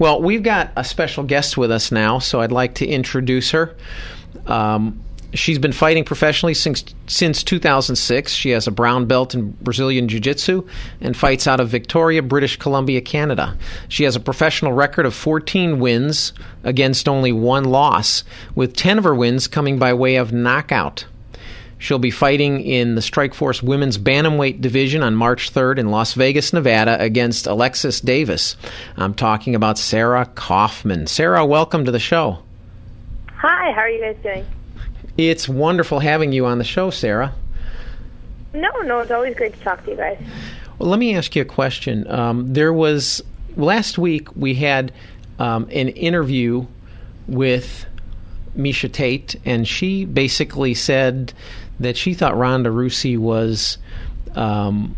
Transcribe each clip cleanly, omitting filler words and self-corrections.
Well, we've got a special guest with us now, so I'd like to introduce her. She's been fighting professionally since 2006. She has a brown belt in Brazilian Jiu-Jitsu and fights out of Victoria, British Columbia, Canada. She has a professional record of 14 wins against only 1 loss, with 10 of her wins coming by way of knockout. She'll be fighting in the Strikeforce women's bantamweight division on March 3rd in Las Vegas, Nevada, against Alexis Davis. I'm talking about Sarah Kaufman. Sarah, welcome to the show. Hi, how are you guys doing? It's wonderful having you on the show, Sarah. No, it's always great to talk to you guys. Well, let me ask you a question. Last week we had an interview with Miesha Tate, and she basically said that she thought Ronda Rousey was kind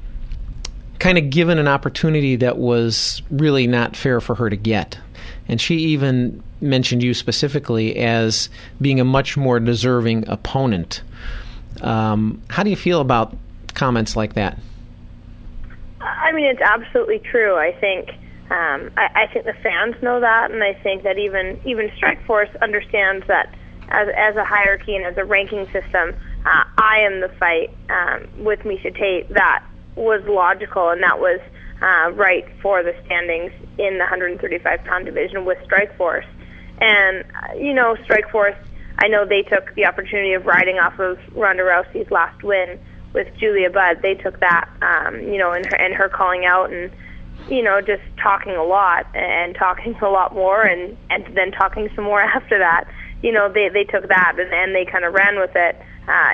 of given an opportunity that was really not fair for her to get. And she even mentioned you specifically as being a much more deserving opponent. How do you feel about comments like that? I mean, it's absolutely true. I think I think the fans know that, and I think that even Strikeforce understands that as a hierarchy and as a ranking system, I am the fight with Miesha Tate that was logical, and that was right for the standings in the 135-pound division with Strikeforce. And, Strikeforce, I know they took the opportunity of riding off of Ronda Rousey's last win with Julia Budd. They took that, and her calling out and, just talking a lot and talking a lot more and then talking some more after that. They took that and they kind of ran with it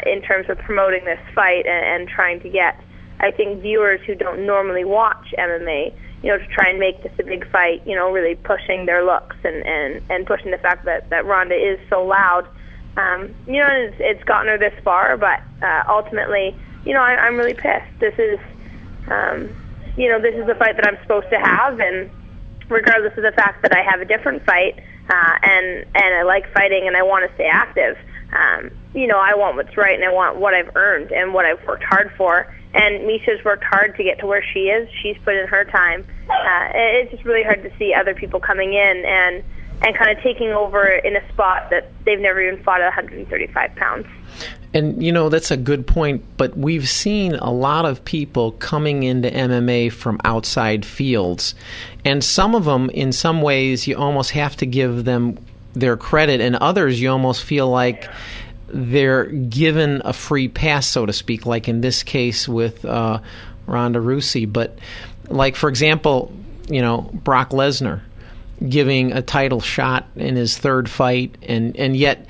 in terms of promoting this fight and trying to get, I think, viewers who don't normally watch MMA, to try and make this a big fight, really pushing their looks and pushing the fact that Ronda is so loud. And it's gotten her this far, but ultimately, I'm really pissed. This is, this is the fight that I'm supposed to have, and regardless of the fact that I have a different fight, and I like fighting and I want to stay active, I want what's right and I want what I've earned and what I've worked hard for. And Miesha's worked hard to get to where she is. She's put in her time. It's just really hard to see other people coming in and kind of taking over in a spot that they've never even fought at 135 pounds. And, that's a good point, but we've seen a lot of people coming into MMA from outside fields. And some of them, in some ways, you almost have to give them their credit, and others you almost feel like they're given a free pass, so to speak, like in this case with Ronda Rousey. But, like, for example, Brock Lesnar giving a title shot in his third fight, and yet,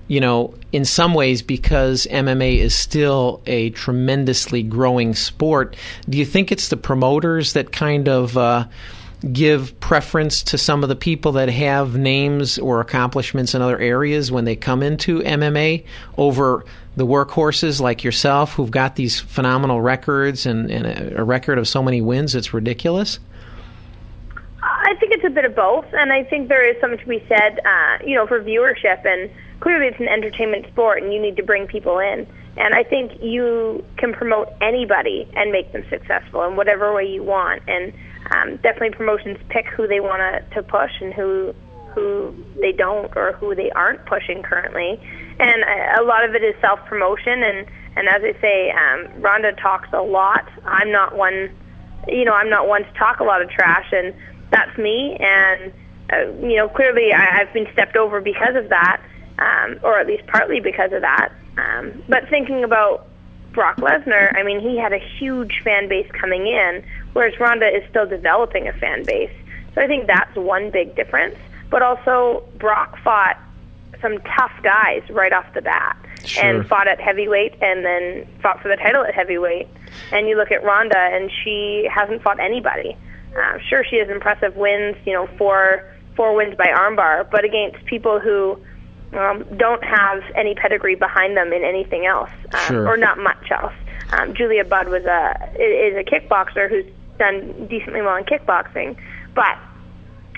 in some ways, because MMA is still a tremendously growing sport, do you think it's the promoters that kind of give preference to some of the people that have names or accomplishments in other areas when they come into MMA over the workhorses like yourself who've got these phenomenal records and a record of so many wins? It's ridiculous. I think it's a bit of both, and I think there is something to be said, for viewership, and clearly it's an entertainment sport and you need to bring people in. And I think you can promote anybody and make them successful in whatever way you want. And definitely promotions pick who they want to push and who they don't or who they aren't pushing currently. And a lot of it is self-promotion. And as I say, Ronda talks a lot. I'm not one to talk a lot of trash, and that's me. And, clearly I've been stepped over because of that, or at least partly because of that. But thinking about Brock Lesnar, I mean, he had a huge fan base coming in, whereas Ronda is still developing a fan base. So I think that's one big difference. But also, Brock fought some tough guys right off the bat, and fought at heavyweight and then fought for the title at heavyweight. And you look at Ronda, and she hasn't fought anybody. Sure, she has impressive wins, four wins by armbar, but against people who don't have any pedigree behind them in anything else, or not much else. Julia Budd is a kickboxer who's done decently well in kickboxing, but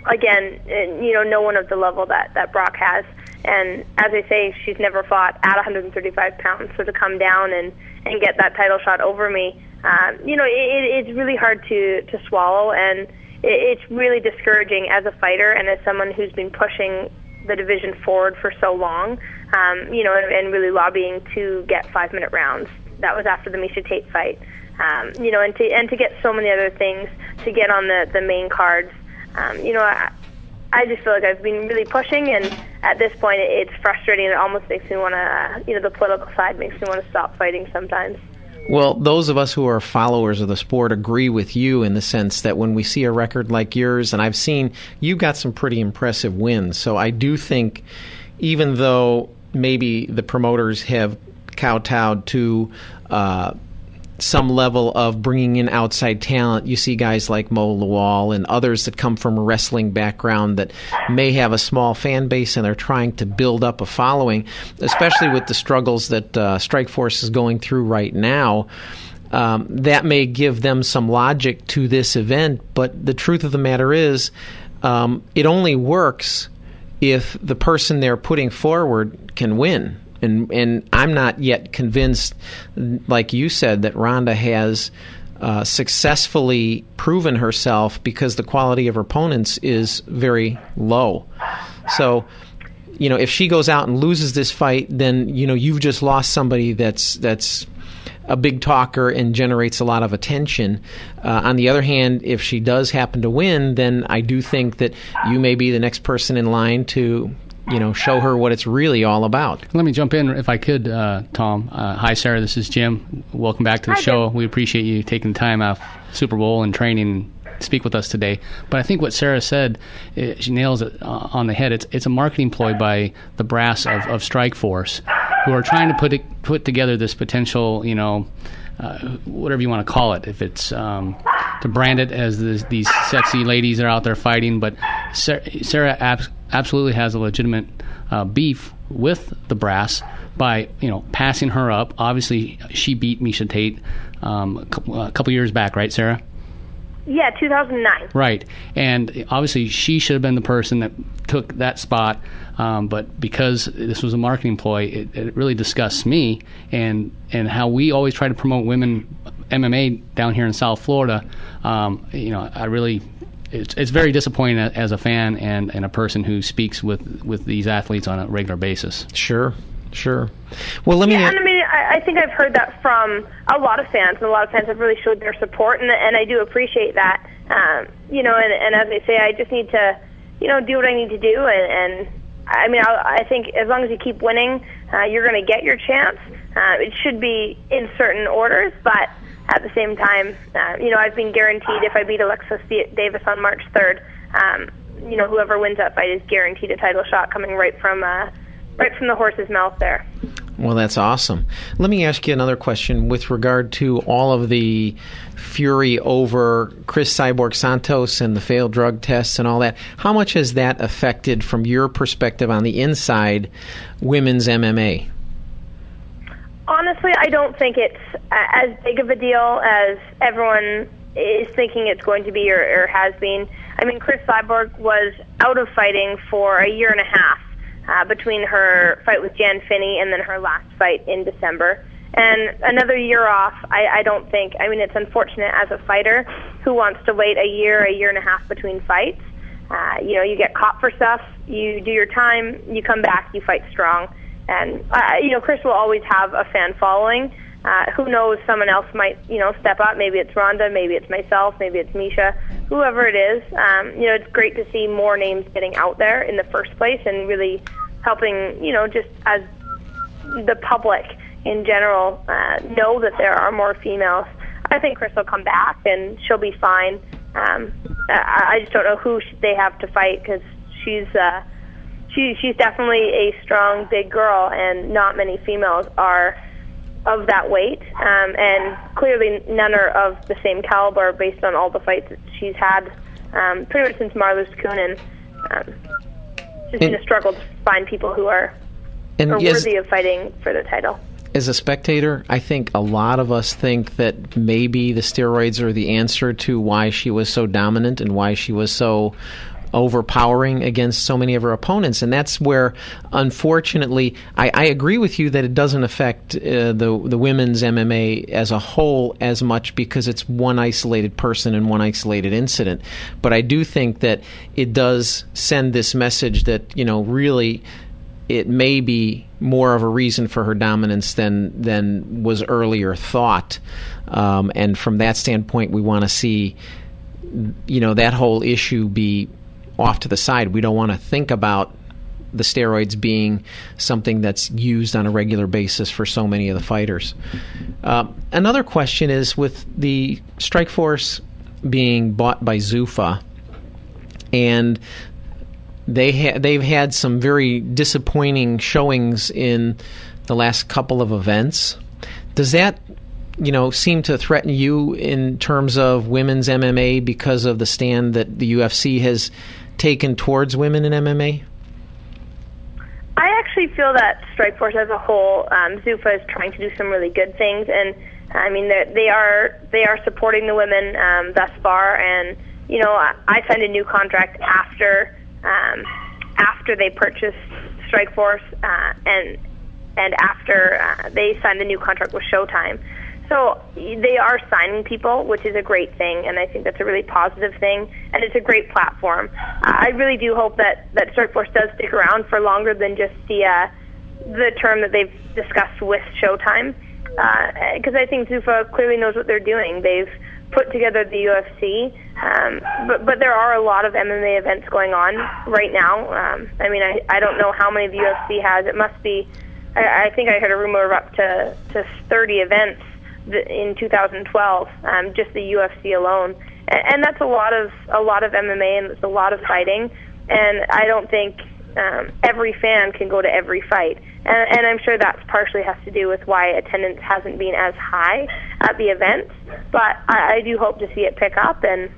again, no one of the level that Brock has. And as I say, she's never fought at 135 pounds, so to come down and get that title shot over me, it's really hard to swallow. And it's really discouraging as a fighter and as someone who's been pushing the division forward for so long, and really lobbying to get 5-minute rounds. That was after the Miesha Tate fight, and to get so many other things to get on the main cards. I just feel like I've been really pushing, and at this point it's frustrating. It almost makes me want to, the political side makes me want to stop fighting sometimes. Well, those of us who are followers of the sport agree with you in the sense that when we see a record like yours, and I've seen you got some pretty impressive wins, so I do think even though maybe the promoters have kowtowed to some level of bringing in outside talent, you see guys like Mo Lawal and others that come from a wrestling background that may have a small fan base and they're trying to build up a following, especially with the struggles that Strikeforce is going through right now. That may give them some logic to this event, but the truth of the matter is it only works if the person they're putting forward can win. And I'm not yet convinced, like you said, that Ronda has successfully proven herself because the quality of her opponents is very low. So, if she goes out and loses this fight, then, you've just lost somebody that's a big talker and generates a lot of attention. On the other hand, if she does happen to win, then I do think that you may be the next person in line to show her what it's really all about. Let me jump in if I could, Tom. Hi, Sarah. This is Jim. Welcome back to the show. Jim. We appreciate you taking the time off Super Bowl and training to speak with us today. But I think what Sarah said, she nails it on the head. It's a marketing ploy by the brass of Strikeforce, who are trying to put together this potential, whatever you want to call it. If it's to brand it as these sexy ladies that are out there fighting, but Sarah absolutely has a legitimate beef with the brass by passing her up. Obviously, she beat Miesha Tate a couple years back, right, Sarah? Yeah, 2009. Right, and obviously she should have been the person that took that spot, but because this was a marketing ploy, it really disgusts me and how we always try to promote women MMA down here in South Florida. I really. It's very disappointing as a fan and a person who speaks with these athletes on a regular basis. Sure. Well, let me. Yeah, and I think I've heard that from a lot of fans, and a lot of fans have really showed their support, and I do appreciate that. And as I say, I just need to, do what I need to do, and I think as long as you keep winning, you're going to get your chance. It should be in certain orders, but at the same time, I've been guaranteed if I beat Alexis Davis on March 3rd, whoever wins that fight is guaranteed a title shot coming right from the horse's mouth there. Well, that's awesome. Let me ask you another question with regard to all of the fury over Chris Cyborg Santos and the failed drug tests and all that. How much has that affected, from your perspective on the inside, women's MMA? Honestly, I don't think it's as big of a deal as everyone is thinking it's going to be or has been. Chris Cyborg was out of fighting for a year and a half between her fight with Jan Finney and then her last fight in December. And another year off, I don't think, it's unfortunate as a fighter who wants to wait a year and a half between fights. You get caught for stuff, you do your time, you come back, you fight strong. And, Chris will always have a fan following. Who knows, someone else might, step up. Maybe it's Ronda, maybe it's myself, maybe it's Miesha, whoever it is. It's great to see more names getting out there in the first place and really helping, just as the public in general know that there are more females. I think Chris will come back and she'll be fine. I just don't know who they have to fight because she's definitely a strong, big girl, and not many females are of that weight, and clearly none are of the same caliber based on all the fights that she's had pretty much since Marloes Kunin. It's been a struggle to find people who are worthy of fighting for the title. As a spectator, I think a lot of us think that maybe the steroids are the answer to why she was so dominant and why she was so overpowering against so many of her opponents. And that's where, unfortunately, I agree with you that it doesn't affect the women's MMA as a whole as much because it's one isolated person and one isolated incident. But I do think that it does send this message that, really it may be more of a reason for her dominance than was earlier thought. And from that standpoint, we want to see, that whole issue be off to the side. We don't want to think about the steroids being something that's used on a regular basis for so many of the fighters. Another question is with the Strikeforce being bought by Zuffa, and they've had some very disappointing showings in the last couple of events. Does that seem to threaten you in terms of women's MMA because of the stand that the UFC has taken towards women in MMA? I actually feel that Strikeforce as a whole, Zuffa is trying to do some really good things, and I mean they are supporting the women thus far. And I signed a new contract after they purchased Strikeforce, and after they signed the new contract with Showtime. So they are signing people, which is a great thing, and I think that's a really positive thing, and it's a great platform. I really do hope that Strikeforce does stick around for longer than just the term that they've discussed with Showtime, because I think Zuffa clearly knows what they're doing. They've put together the UFC, but there are a lot of MMA events going on right now. I don't know how many the UFC has. It must be, I think I heard a rumor of up to 30 events in 2012, just the UFC alone, and that's a lot of MMA, and it's a lot of fighting. And I don't think every fan can go to every fight, and I'm sure that partially has to do with why attendance hasn't been as high at the events. But I do hope to see it pick up, and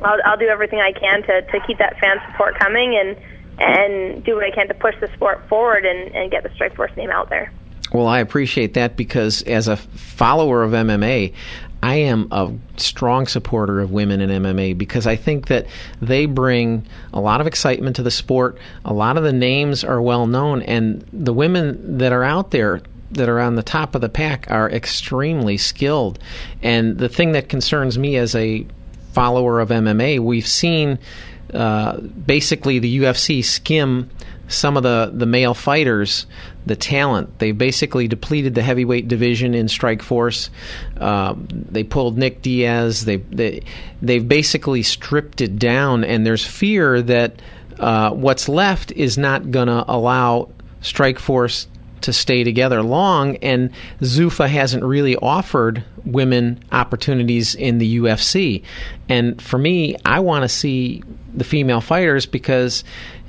I'll do everything I can to keep that fan support coming, and do what I can to push the sport forward and get the Strikeforce name out there. Well, I appreciate that, because as a follower of MMA, I am a strong supporter of women in MMA, because I think that they bring a lot of excitement to the sport. A lot of the names are well known, and the women that are out there that are on the top of the pack are extremely skilled. And the thing that concerns me as a follower of MMA, we've seen basically the UFC skim some of the male fighters, the talent. They basically depleted the heavyweight division in Strikeforce. They pulled Nick Diaz. They've basically stripped it down, and there's fear that what's left is not going to allow Strikeforce to stay together long, and Zuffa hasn't really offered women opportunities in the UFC. And for me, I want to see the female fighters, because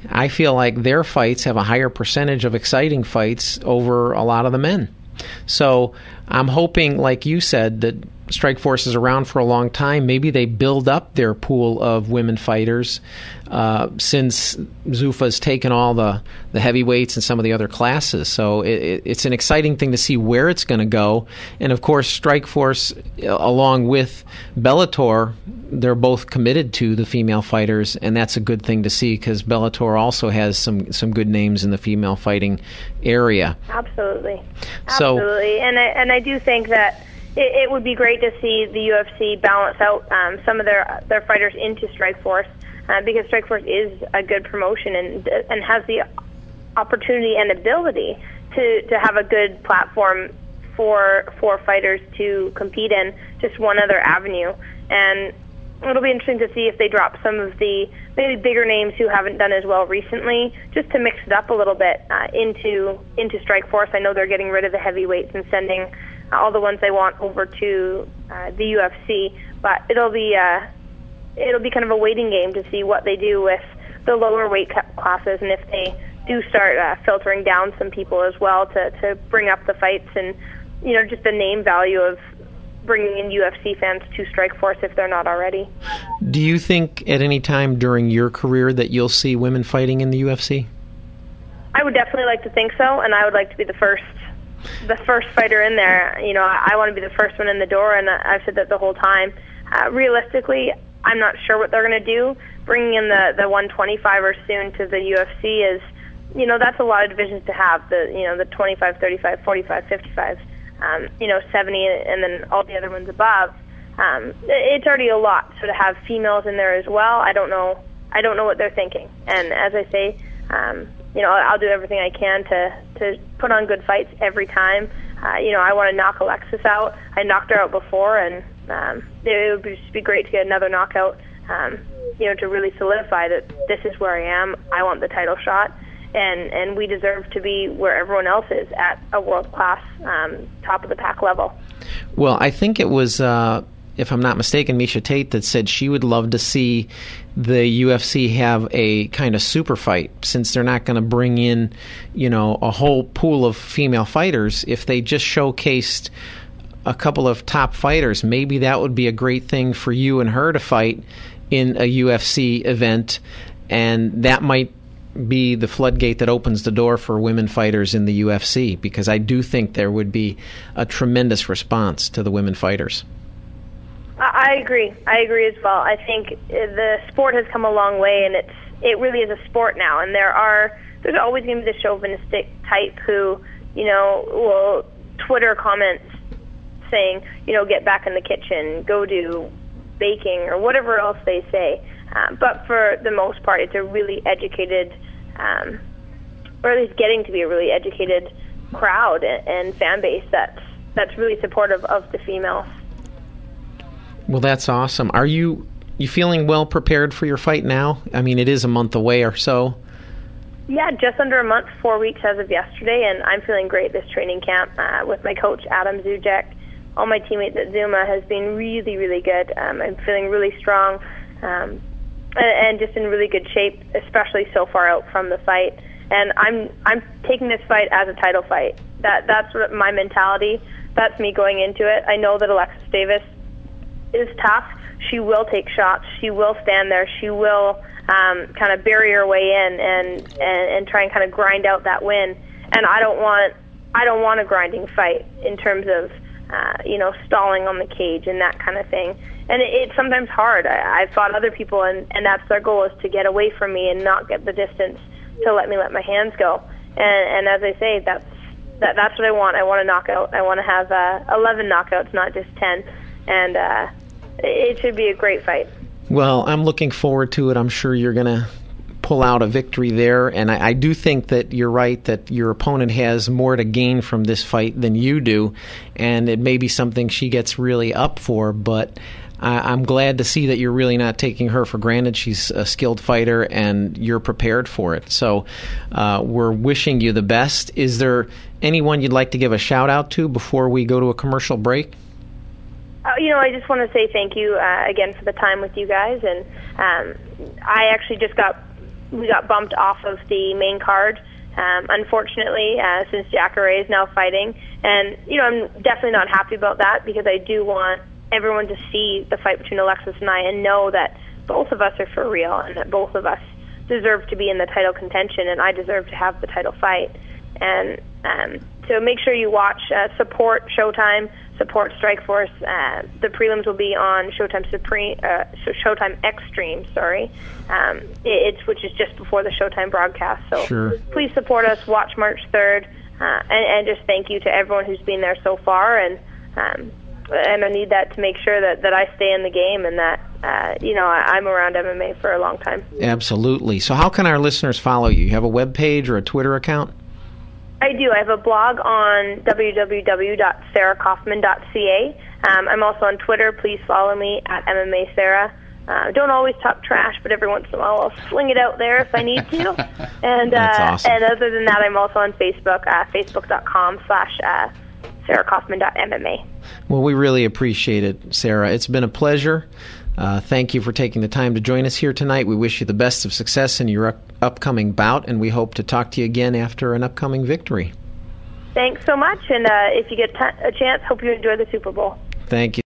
I feel like their fights have a higher percentage of exciting fights over a lot of the men. So I'm hoping, like you said, that Strikeforce is around for a long time. Maybe they build up their pool of women fighters since Zuffa's taken all the heavyweights and some of the other classes. So it's an exciting thing to see where it's going to go. And, of course, Strikeforce, along with Bellator, they're both committed to the female fighters, and that's a good thing to see, because Bellator also has some good names in the female fighting area. Absolutely. And I do think that it would be great to see the UFC balance out some of their fighters into Strikeforce, because Strikeforce is a good promotion and has the opportunity and ability to have a good platform for fighters to compete in, just one other avenue. And it'll be interesting to see if they drop some of the maybe bigger names who haven't done as well recently, just to mix it up a little bit into Strikeforce. I know they're getting rid of the heavyweights and sending all the ones they want over to the UFC, but it'll be kind of a waiting game to see what they do with the lower weight classes, and if they do start filtering down some people as well to bring up the fights, and just the name value of bringing in UFC fans to Strikeforce if they're not already. Do you think at any time during your career that you'll see women fighting in the UFC? I would definitely like to think so, and I would like to be the first fighter in there. I want to be the first one in the door, and I've said that the whole time. Realistically, I'm not sure what they're going to do bringing in the 125er soon to the UFC is, that's a lot of divisions to have. The 25, 35, 45, 55, 70, and then all the other ones above. It's already a lot. So to have females in there as well, I don't know what they're thinking. And as I say, I'll do everything I can to put on good fights every time. I want to knock Alexis out. I knocked her out before, and it would just be great to get another knockout, to really solidify that this is where I am. I want the title shot, and we deserve to be where everyone else is at a world-class, top of the pack level. Well, I think it was, if I'm not mistaken, Miesha Tate that said she would love to see the UFC have a kind of super fight, since they're not going to bring in, a whole pool of female fighters. If they just showcased a couple of top fighters, maybe that would be a great thing for you and her to fight in a UFC event, and that might be the floodgate that opens the door for women fighters in the UFC, because I do think there would be a tremendous response to the women fighters. I agree as well. I think the sport has come a long way, and it really is a sport now. And there's always going to be the chauvinistic type who, will Twitter comments saying, get back in the kitchen, go do baking, or whatever else they say. But for the most part, it's a really educated, or at least getting to be a really educated crowd and fan base that's really supportive of the females. Well, that's awesome. Are you feeling well prepared for your fight now? I mean, it is a month away or so. Yeah, just under a month, 4 weeks as of yesterday, and I'm feeling great this training camp with my coach, Adam Zuzek. All my teammates at Zuma has been really, really good. I'm feeling really strong and just in really good shape, especially so far out from the fight. And I'm taking this fight as a title fight. That's what my mentality. That's me going into it. I know that Alexis Davis is tough. She will take shots. She will stand there. She will kind of bury her way in and try and kind of grind out that win. And I don't want a grinding fight in terms of stalling on the cage and that kind of thing. And it's sometimes hard. I've fought other people, and that's their goal, is to get away from me and not get the distance to let my hands go. And as I say, that's what I want. I want a knockout. I want to have 11 knockouts, not just 10. And it should be a great fight. Well, I'm looking forward to it. I'm sure you're going to pull out a victory there. And I do think that you're right, that your opponent has more to gain from this fight than you do. And it may be something she gets really up for. But I'm glad to see that you're really not taking her for granted. She's a skilled fighter, and you're prepared for it. So we're wishing you the best. Is there anyone you'd like to give a shout-out to before we go to a commercial break? I just want to say thank you again for the time with you guys, and I actually we got bumped off of the main card, unfortunately, since Jacare is now fighting, and I'm definitely not happy about that, because I do want everyone to see the fight between Alexis and I and know that both of us are for real, and that both of us deserve to be in the title contention, and I deserve to have the title fight. And so make sure you watch, support Showtime, support Strikeforce. The prelims will be on Showtime Showtime Extreme, which is just before the Showtime broadcast. So sure. Please support us. Watch March 3rd, and just thank you to everyone who's been there so far. And I need that to make sure that I stay in the game, and that I'm around MMA for a long time. Absolutely. So how can our listeners follow you? You have a web page or a Twitter account? I do. I have a blog on www.sarahkaufman.ca. I'm also on Twitter. Please follow me at MMA Sarah. Don't always talk trash, but every once in a while I'll sling it out there if I need to. And that's awesome. And other than that, I'm also on Facebook, facebook.com/sarahkaufman.mma. Well, we really appreciate it, Sarah. It's been a pleasure. Thank you for taking the time to join us here tonight. We wish you the best of success in your upcoming bout, and we hope to talk to you again after an upcoming victory. Thanks so much, and if you get a chance, hope you enjoy the Super Bowl. Thank you.